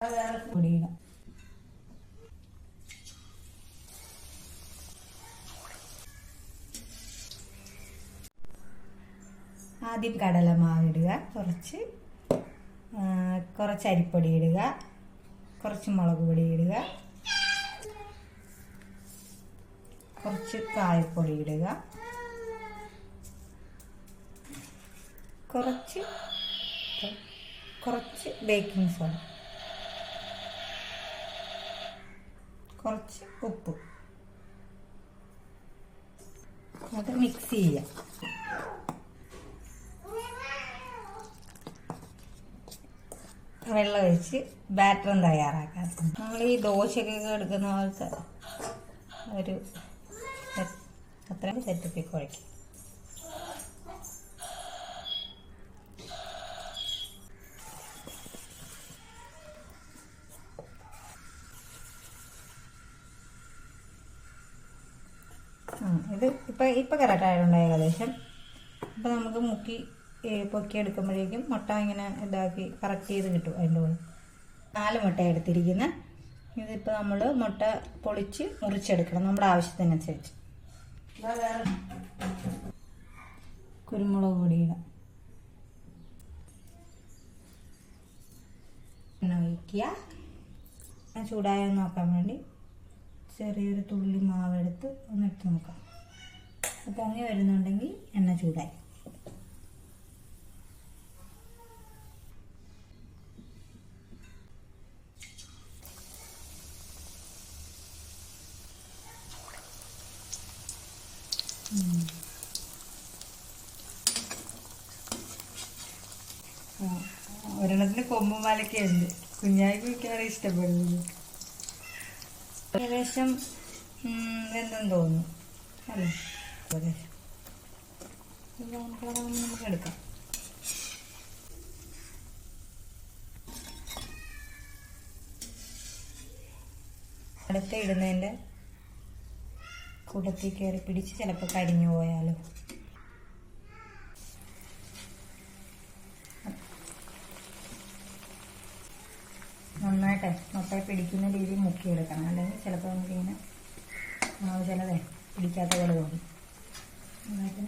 പൊടിയിടാം. ആദ്യം കടലമാവ് ഇടുക, കുറച്ച് അരിപ്പൊടി ഇടുക, കുറച്ച് മുളക് പൊടി ഇടുക, കുറച്ച് കായപ്പൊടി ഇടുക, കുറച്ച് ബേക്കിംഗ് സോഡ, കുറച്ച് ഉപ്പ്. അത് മിക്സ് ചെയ്യാം. വെള്ളം ഒഴിച്ച് ബാറ്ററും തയ്യാറാക്കാം. നമ്മൾ ഈ ദോശക്കൊക്കെ എടുക്കുന്ന പോലത്തെ ഒരു അത്രയും സെറ്റപ്പിൽ കുഴയ്ക്കും. ഇത് ഇപ്പം കറക്റ്റായിട്ടുണ്ട് ഏകദേശം. അപ്പം നമുക്ക് മുക്കി പൊക്കി എടുക്കുമ്പോഴേക്കും മുട്ട ഇങ്ങനെ ഇതാക്കി കറക്റ്റ് ചെയ്ത് കിട്ടും. അതിൻ്റെ കൂടെ 4 മുട്ട എടുത്തിരിക്കുന്നത്. ഇതിപ്പോൾ നമ്മൾ മുട്ട പൊളിച്ച് മുറിച്ചെടുക്കണം നമ്മുടെ ആവശ്യത്തിനനുസരിച്ച്. കുരുമുളക് പൊടിയിടാം. എണ്ണ ഒഴിക്കുക. ചൂടായോ നോക്കാൻ വേണ്ടി ചെറിയൊരു തുള്ളി മാവെടുത്ത് ഒന്ന് ഇട്ട് നോക്കാം. പൊങ്ങി വരുന്നുണ്ടെങ്കിൽ എണ്ണ ചൂടായി. ഒരെണ്ണത്തിന് കൊമ്പും പാലൊക്കെ ഉണ്ട്. കുഞ്ഞായിക്ക് മിക്കവാറും ഇഷ്ടപ്പെടുന്നത്. ഏകദേശം എന്തെന്ന് തോന്നുന്നു അല്ലേ? ഏകദേശം നമുക്ക് എടുക്കാം. അടുത്ത ഇടുന്നതിൻ്റെ കൂട്ടത്തിൽ കയറി പിടിച്ച് ചിലപ്പോൾ കരിഞ്ഞു പോയാലോ. നന്നായിട്ട് മുട്ടയെ പിടിക്കുന്ന രീതിയിൽ മുക്കിയെടുക്കണം. അല്ലെങ്കിൽ ചിലപ്പോൾ നമുക്കിങ്ങനെ മാവ് ചിലതേ പിടിക്കാത്ത പോലെ തോന്നും. നന്നായിട്ട്